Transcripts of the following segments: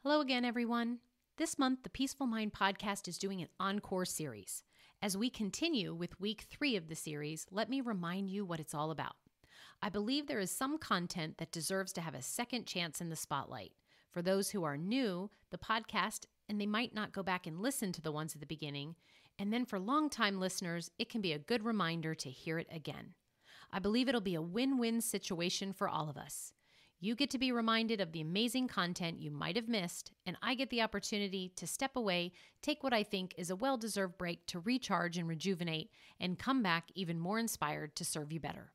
Hello again, everyone. This month, the Peaceful Mind podcast is doing an Encore series. As we continue with week 3 of the series, let me remind you what it's all about. I believe there is some content that deserves to have a second chance in the spotlight. For those who are new, the podcast, and they might not go back and listen to the ones at the beginning, and then for longtime listeners, it can be a good reminder to hear it again. I believe it'll be a win-win situation for all of us. You get to be reminded of the amazing content you might have missed, and I get the opportunity to step away, take what I think is a well-deserved break to recharge and rejuvenate, and come back even more inspired to serve you better.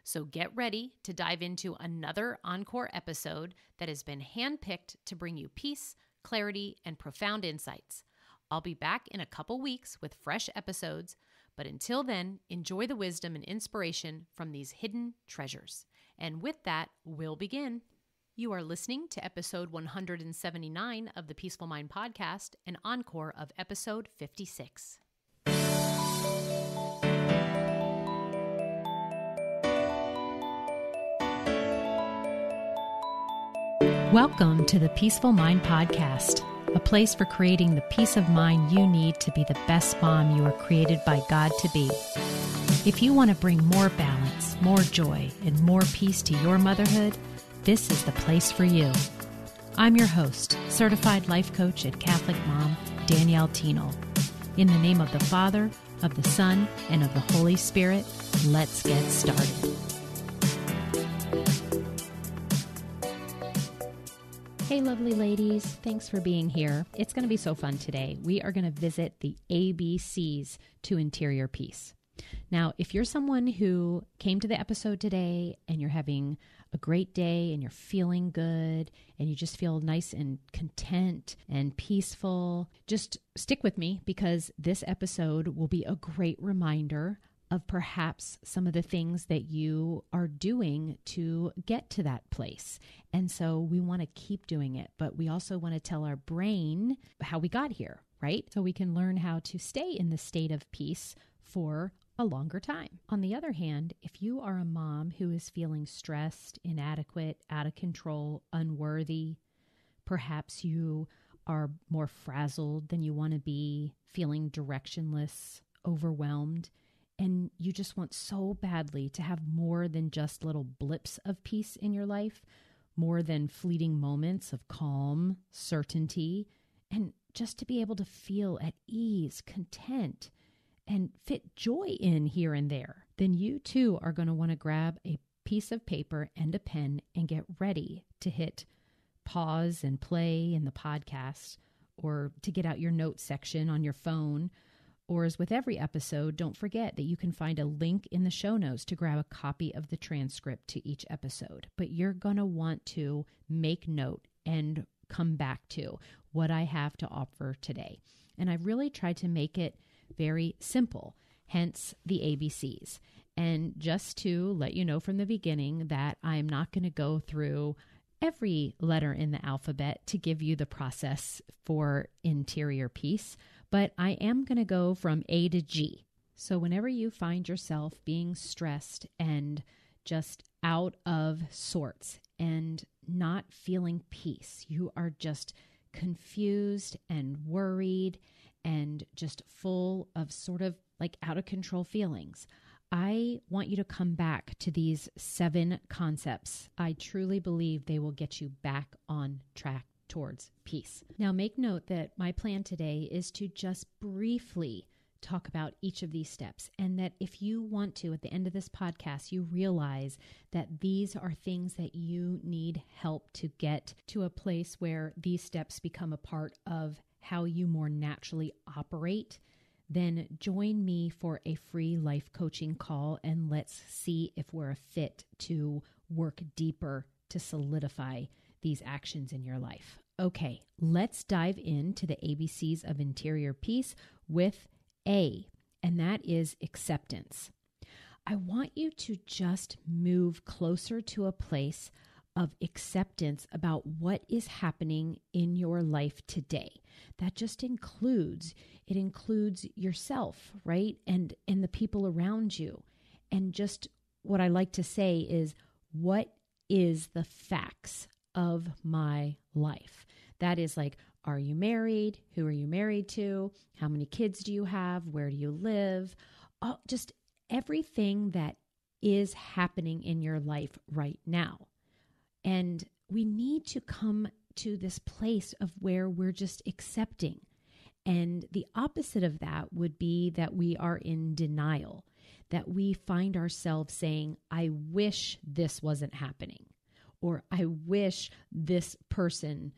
So get ready to dive into another Encore episode that has been handpicked to bring you peace, clarity, and profound insights. I'll be back in a couple weeks with fresh episodes, but until then, enjoy the wisdom and inspiration from these hidden treasures. And with that, we'll begin. You are listening to episode 179 of the Peaceful Mind podcast, an encore of episode 56. Welcome to the Peaceful Mind podcast, a place for creating the peace of mind you need to be the best mom you are created by God to be. If you want to bring more balance, more joy, and more peace to your motherhood, this is the place for you. I'm your host, certified life coach and Catholic mom, Danielle Tino. In the name of the Father, of the Son, and of the Holy Spirit, let's get started. Hey, lovely ladies. Thanks for being here. It's going to be so fun today. We are going to visit the ABCs to interior peace. Now, if you're someone who came to the episode today and you're having a great day and you're feeling good and you just feel nice and content and peaceful, just stick with me because this episode will be a great reminder of perhaps some of the things that you are doing to get to that place. And so we want to keep doing it, but we also want to tell our brain how we got here, right? So we can learn how to stay in the state of peace for a longer time. On the other hand, if you are a mom who is feeling stressed, inadequate, out of control, unworthy, perhaps you are more frazzled than you want to be, feeling directionless, overwhelmed, and you just want so badly to have more than just little blips of peace in your life, more than fleeting moments of calm, certainty, and just to be able to feel at ease, content, and fit joy in here and there, then you too are going to want to grab a piece of paper and a pen and get ready to hit pause and play in the podcast, or to get out your notes section on your phone. Or as with every episode, don't forget that you can find a link in the show notes to grab a copy of the transcript to each episode. But you're going to want to make note and come back to what I have to offer today. And I've really tried to make it very simple, hence the ABCs. And just to let you know from the beginning that I'm not going to go through every letter in the alphabet to give you the process for interior peace, but I am going to go from A to G. So whenever you find yourself being stressed and just out of sorts and not feeling peace, you are just confused and worried and just full of sort of like out of control feelings, I want you to come back to these 7 concepts. I truly believe they will get you back on track towards peace. Now, make note that my plan today is to just briefly talk about each of these steps, and that if you want to, at the end of this podcast, you realize that these are things that you need help to get to a place where these steps become a part of how you more naturally operate, then join me for a free life coaching call and let's see if we're a fit to work deeper to solidify these actions in your life. Okay, let's dive into the ABCs of interior peace with A, and that is acceptance. I want you to just move closer to a place of acceptance about what is happening in your life today. That just includes yourself, right? And the people around you. And just what I like to say is, what is the facts of my life? That is like, are you married? Who are you married to? How many kids do you have? Where do you live? Just everything that is happening in your life right now. And we need to come to this place of where we're just accepting. And the opposite of that would be that we are in denial, that we find ourselves saying, I wish this wasn't happening, or I wish this person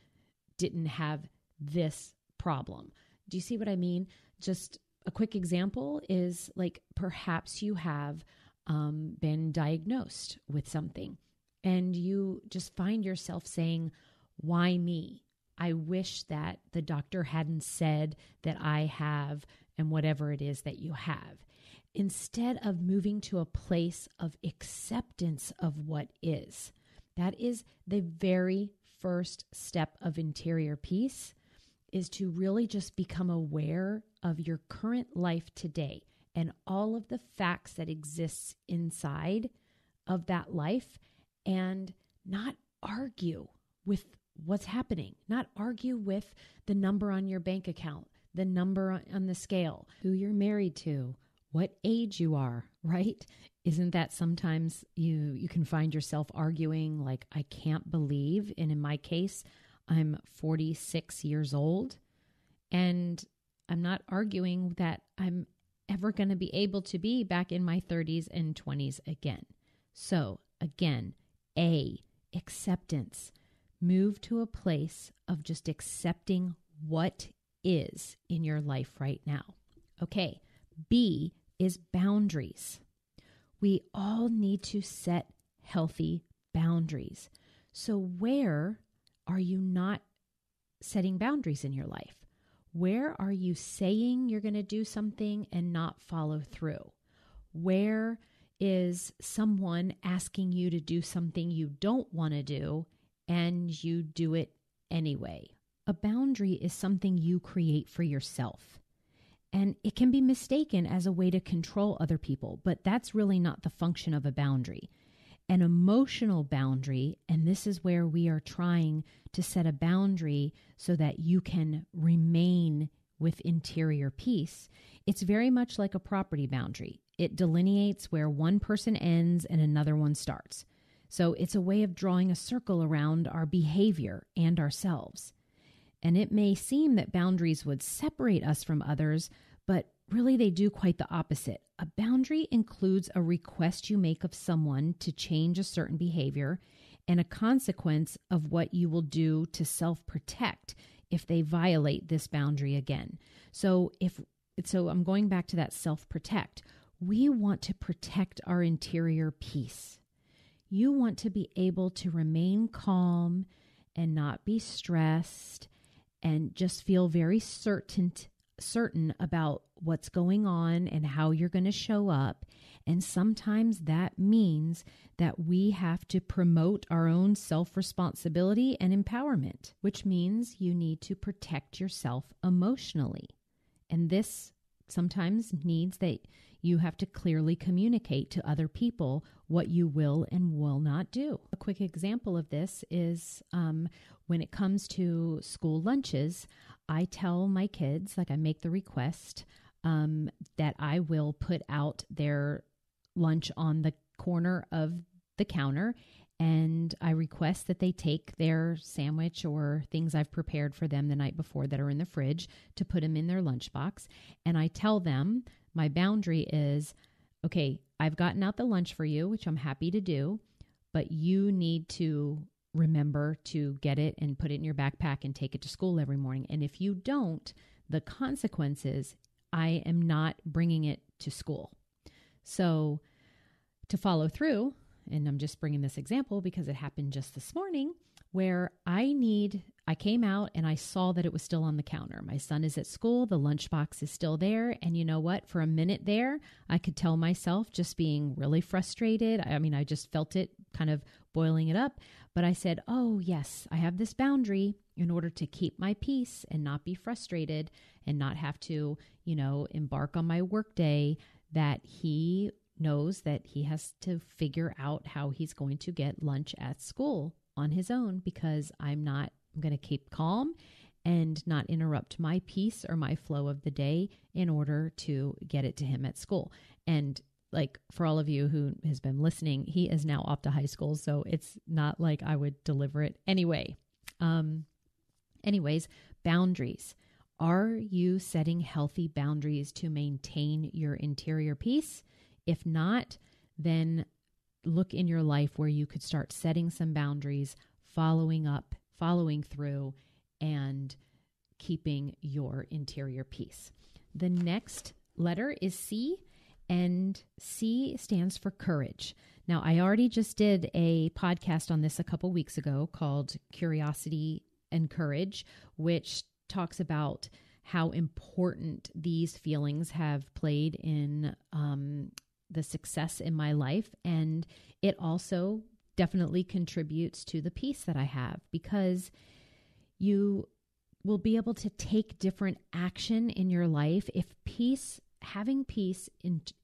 didn't have this problem. Do you see what I mean? Just a quick example is like perhaps you have been diagnosed with something and you just find yourself saying, why me? I wish that the doctor hadn't said that I have, and whatever it is that you have. Instead of moving to a place of acceptance of what is. That is the very first step of interior peace, is to really just become aware of your current life today and all of the facts that exists inside of that life, and not argue with what's happening, not argue with the number on your bank account, the number on the scale, who you're married to, what age you are, right? Isn't that sometimes you can find yourself arguing like, I can't believe, and in my case, I'm 46 years old, and I'm not arguing that I'm ever going to be able to be back in my 30s and 20s again. So again, acceptance. Move to a place of just accepting what is in your life right now. Okay, B is boundaries. We all need to set healthy boundaries. So where are you not setting boundaries in your life? Where are you saying you're going to do something and not follow through? Where is someone asking you to do something you don't want to do and you do it anyway? A boundary is something you create for yourself. And it can be mistaken as a way to control other people, but that's really not the function of a boundary. An emotional boundary, and this is where we are trying to set a boundary so that you can remain with interior peace. It's very much like a property boundary. It delineates where one person ends and another one starts. So it's a way of drawing a circle around our behavior and ourselves. And it may seem that boundaries would separate us from others, but really they do quite the opposite. A boundary includes a request you make of someone to change a certain behavior and a consequence of what you will do to self-protect if they violate this boundary again. So I'm going back to that self-protect. We want to protect our interior peace. You want to be able to remain calm and not be stressed and just feel very certain about what's going on and how you're going to show up. And sometimes that means that we have to promote our own self-responsibility and empowerment, which means you need to protect yourself emotionally. And this sometimes needs that you have to clearly communicate to other people what you will and will not do. A quick example of this is when it comes to school lunches, I tell my kids, like I make the request that I will put out their lunch on the corner of the counter, and I request that they take their sandwich or things I've prepared for them the night before that are in the fridge to put them in their lunchbox. And I tell them my boundary is, okay, I've gotten out the lunch for you, which I'm happy to do, but you need to remember to get it and put it in your backpack and take it to school every morning. And if you don't, the consequence is I am not bringing it to school. So to follow through, and I'm just bringing this example because it happened just this morning, where I came out and I saw that it was still on the counter. My son is at school, the lunchbox is still there. And you know what? For a minute there, I could tell myself just being really frustrated. I mean, I just felt it kind of boiling it up. But I said, oh yes, I have this boundary in order to keep my peace and not be frustrated and not have to, embark on my workday, that he knows that he has to figure out how he's going to get lunch at school on his own because I'm not I'm going to keep calm and not interrupt my peace or my flow of the day in order to get it to him at school. And like for all of you who has been listening, he is now off to high school, so it's not like I would deliver it anyway. Anyways, boundaries. Are you setting healthy boundaries to maintain your interior peace? If not, then look in your life where you could start setting some boundaries, following up, following through, and keeping your interior peace. The next letter is C, and C stands for courage. Now, I already just did a podcast on this a couple weeks ago called Curiosity and Courage, which talks about how important these feelings have played in the success in my life. And it also definitely contributes to the peace that I have, because you will be able to take different action in your life if having peace,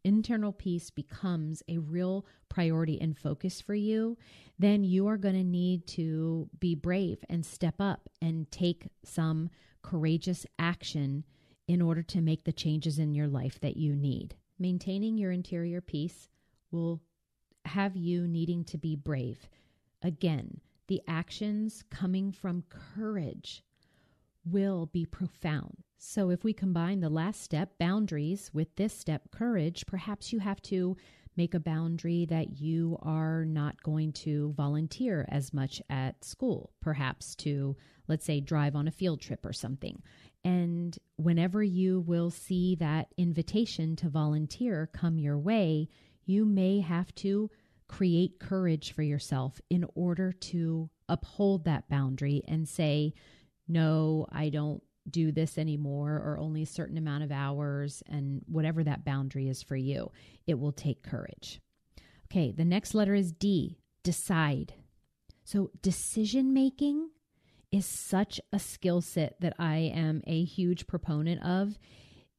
internal peace becomes a real priority and focus for you. Then you are going to need to be brave and step up and take some courageous action in order to make the changes in your life that you need. Maintaining your interior peace will have you needing to be brave. Again, the actions coming from courage will be profound. So if we combine the last step, boundaries, with this step, courage, perhaps you have to make a boundary that you are not going to volunteer as much at school, perhaps to, let's say, drive on a field trip or something. And whenever you will see that invitation to volunteer come your way, you may have to create courage for yourself in order to uphold that boundary and say, no, I don't do this anymore, or only a certain amount of hours, and whatever that boundary is for you. It will take courage. Okay, the next letter is D, decide. So decision making is such a skill set that I am a huge proponent of.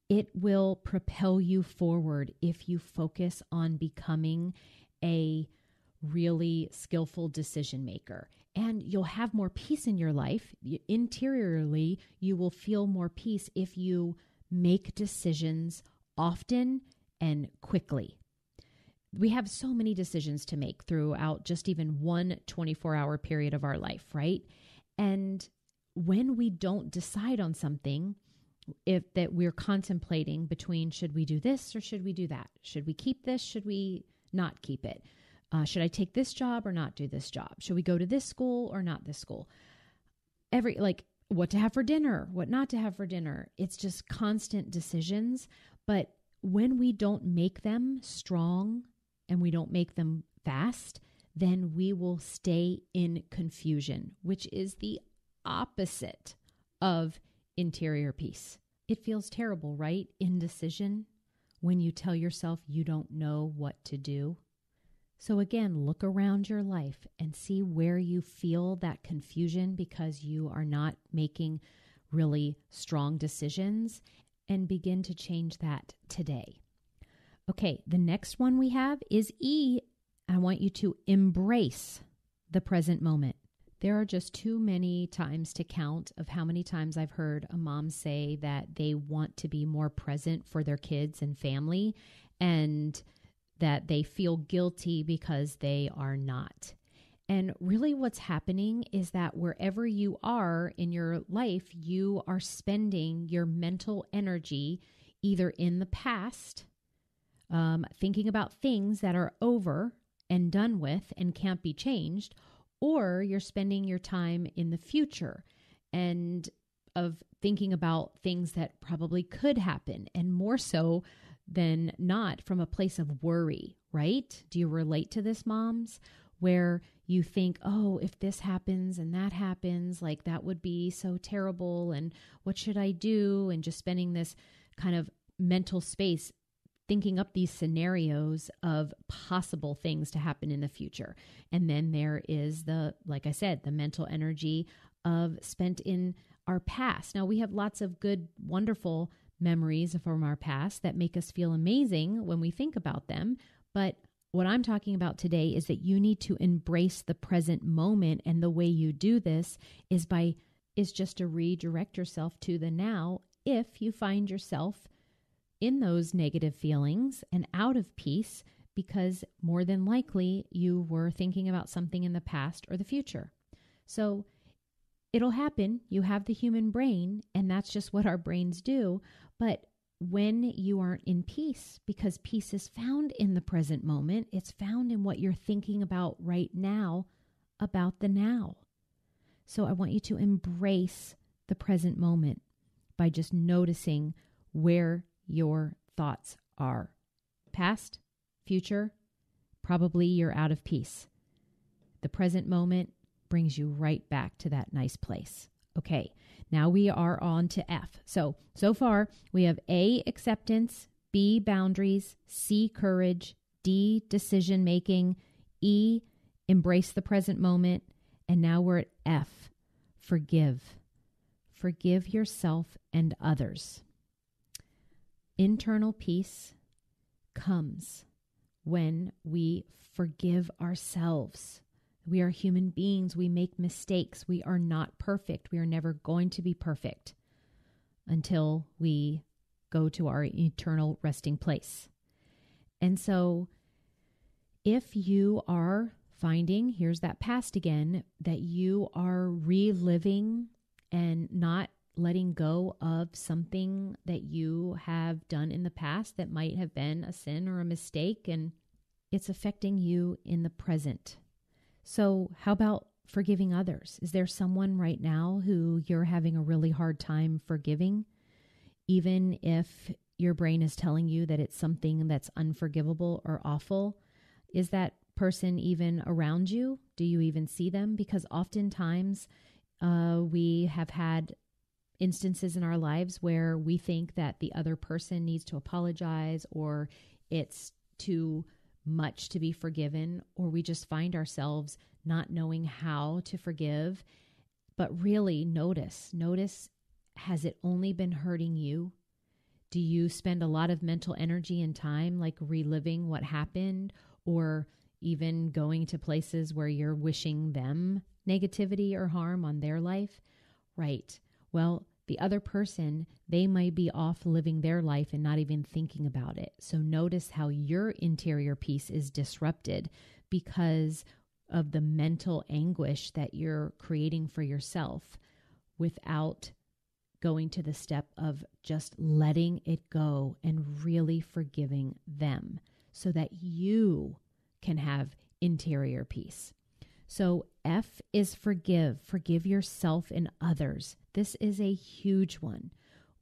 It will propel you forward if you focus on becoming a really skillful decision maker. And you'll have more peace in your life. Interiorly, you will feel more peace if you make decisions often and quickly. We have so many decisions to make throughout just even one 24-hour period of our life, right? And when we don't decide on something, if that we're contemplating between, should we do this or should we do that? Should we keep this? Should we not keep it? Should I take this job or not do this job? Should we go to this school or not this school? What to have for dinner, what not to have for dinner. It's just constant decisions. But when we don't make them strong and we don't make them fast, then we will stay in confusion, which is the opposite of interior peace. It feels terrible, right? Indecision, when you tell yourself you don't know what to do. So again, look around your life and see where you feel that confusion because you are not making really strong decisions, and begin to change that today. Okay, the next one we have is E. I want you to embrace the present moment. There are just too many times to count of how many times I've heard a mom say that they want to be more present for their kids and family, and that they feel guilty because they are not. And really what's happening is that wherever you are in your life, you are spending your mental energy either in the past, thinking about things that are over and done with and can't be changed, or you're spending your time in the future and of thinking about things that probably could happen, and more so than not from a place of worry, right? Do you relate to this, moms? Where you think, oh, if this happens and that happens, like that would be so terrible, and what should I do? And just spending this kind of mental space thinking up these scenarios of possible things to happen in the future. And then there is like I said, the mental energy of spent in our past. Now we have lots of good, wonderful memories from our past that make us feel amazing when we think about them. But what I'm talking about today is that you need to embrace the present moment. And the way you do this is just to redirect yourself to the now if you find yourself in those negative feelings and out of peace, because more than likely you were thinking about something in the past or the future. So it'll happen. You have the human brain, and that's just what our brains do. But when you aren't in peace, because peace is found in the present moment, it's found in what you're thinking about right now, about the now. So I want you to embrace the present moment by just noticing where your thoughts are. Past, future, probably you're out of peace. The present moment brings you right back to that nice place. Okay, now we are on to F. So far we have A, acceptance, B, boundaries, C, courage, D, decision making, E, embrace the present moment, and now we're at F, forgive. Forgive yourself and others. Internal peace comes when we forgive ourselves. We are human beings. We make mistakes. We are not perfect. We are never going to be perfect until we go to our eternal resting place. And so if you are finding, here's that past again, that you are reliving and not letting go of something that you have done in the past that might have been a sin or a mistake, and it's affecting you in the present. So how about forgiving others? Is there someone right now who you're having a really hard time forgiving? Even if your brain is telling you that it's something that's unforgivable or awful, is that person even around you? Do you even see them? Because oftentimes we have had instances in our lives where we think that the other person needs to apologize, or it's too much to be forgiven, or we just find ourselves not knowing how to forgive. But really notice, has it only been hurting you? Do you spend a lot of mental energy and time like reliving what happened, or even going to places where you're wishing them negativity or harm on their life? Right. Well, the other person, they might be off living their life and not even thinking about it. So notice how your interior peace is disrupted because of the mental anguish that you're creating for yourself without going to the step of just letting it go and really forgiving them so that you can have interior peace. So F is forgive. Forgive yourself and others. This is a huge one.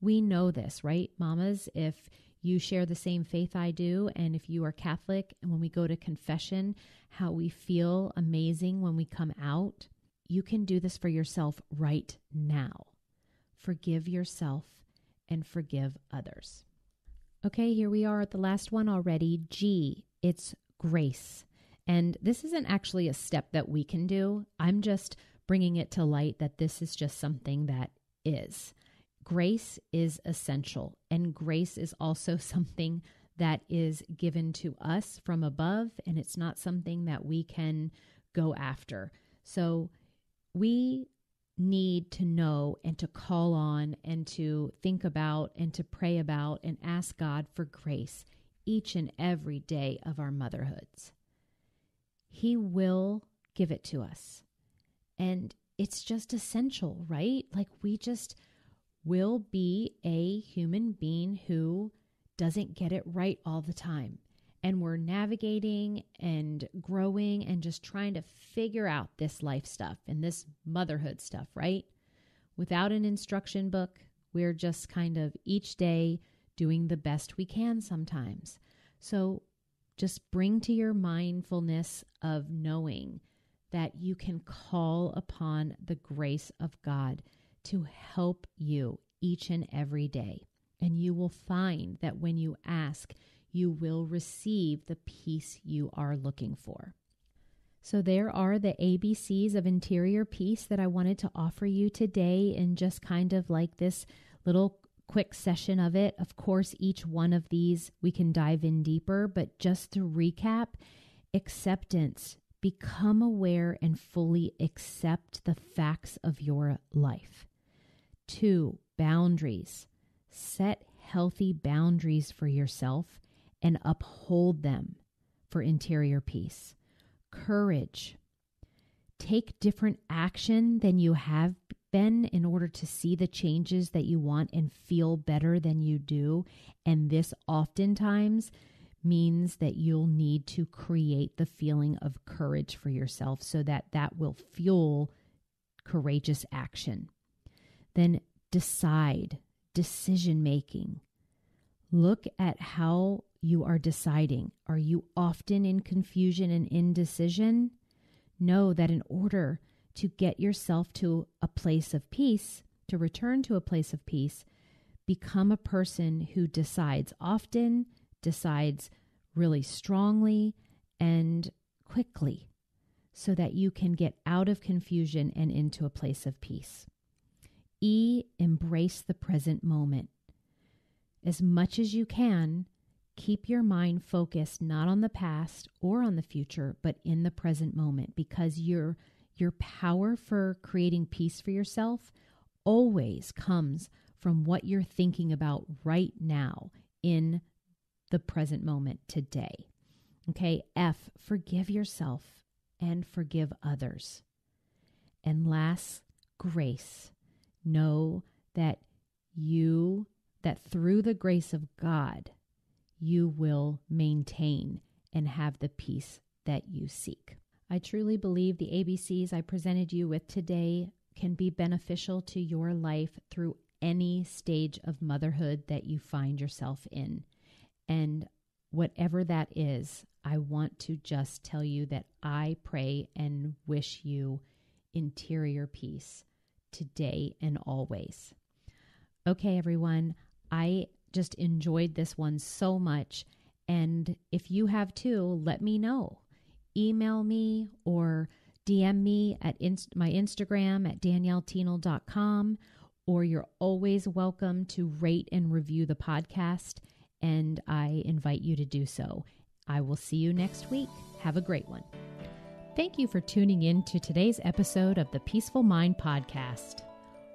We know this, right, mamas? If you share the same faith I do, and if you are Catholic, and when we go to confession, how we feel amazing when we come out, you can do this for yourself right now. Forgive yourself and forgive others. Okay, here we are at the last one already. G, it's grace. And this isn't actually a step that we can do. I'm just bringing it to light that this is just something that is. Grace is essential, and grace is also something that is given to us from above, and it's not something that we can go after. So we need to know and to call on and to think about and to pray about and ask God for grace each and every day of our motherhoods. He will give it to us. And it's just essential, right? Like we just will be a human being who doesn't get it right all the time. And we're navigating and growing and just trying to figure out this life stuff and this motherhood stuff, right? Without an instruction book, we're just kind of each day doing the best we can sometimes. So just bring to your mindfulness of knowing that you can call upon the grace of God to help you each and every day. And you will find that when you ask, you will receive the peace you are looking for. So there are the ABCs of interior peace that I wanted to offer you today in just kind of like this little quick session of it. Of course, each one of these we can dive in deeper, but just to recap, Acceptance. Become aware and fully accept the facts of your life. 2, boundaries. Set healthy boundaries for yourself and uphold them for interior peace. Courage. Take different action than you have been in order to see the changes that you want and feel better than you do. And this oftentimes means that you'll need to create the feeling of courage for yourself so that that will fuel courageous action. Then decide, decision making. Look at how you are deciding. Are you often in confusion and indecision? Know that in order to get yourself to a place of peace, to return to a place of peace, become a person who decides often, decides really strongly and quickly so that you can get out of confusion and into a place of peace. E, embrace the present moment. As much as you can, keep your mind focused not on the past or on the future, but in the present moment, because your power for creating peace for yourself always comes from what you're thinking about right now in the present moment today. Okay, F, forgive yourself and forgive others. And last, grace. Know that through the grace of God, you will maintain and have the peace that you seek. I truly believe the ABCs I presented you with today can be beneficial to your life through any stage of motherhood that you find yourself in. And whatever that is, I want to just tell you that I pray and wish you interior peace today and always. Okay, everyone, I just enjoyed this one so much. And if you have too, let me know. Email me or DM me at my Instagram at danielleteenel.com, or you're always welcome to rate and review the podcast, and I invite you to do so. I will see you next week. Have a great one. Thank you for tuning in to today's episode of the Peaceful Mind Podcast.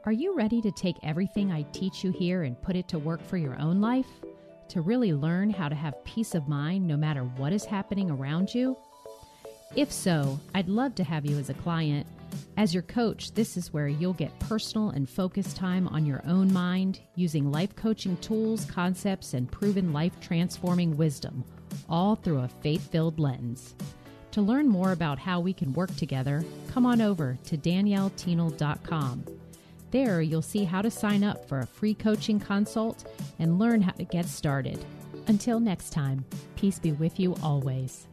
Are you ready to take everything I teach you here and put it to work for your own life? To really learn how to have peace of mind no matter what is happening around you? If so, I'd love to have you as a client. As your coach, this is where you'll get personal and focused time on your own mind using life coaching tools, concepts, and proven life-transforming wisdom, all through a faith-filled lens. To learn more about how we can work together, come on over to danielleteenel.com. There, you'll see how to sign up for a free coaching consult and learn how to get started. Until next time, peace be with you always.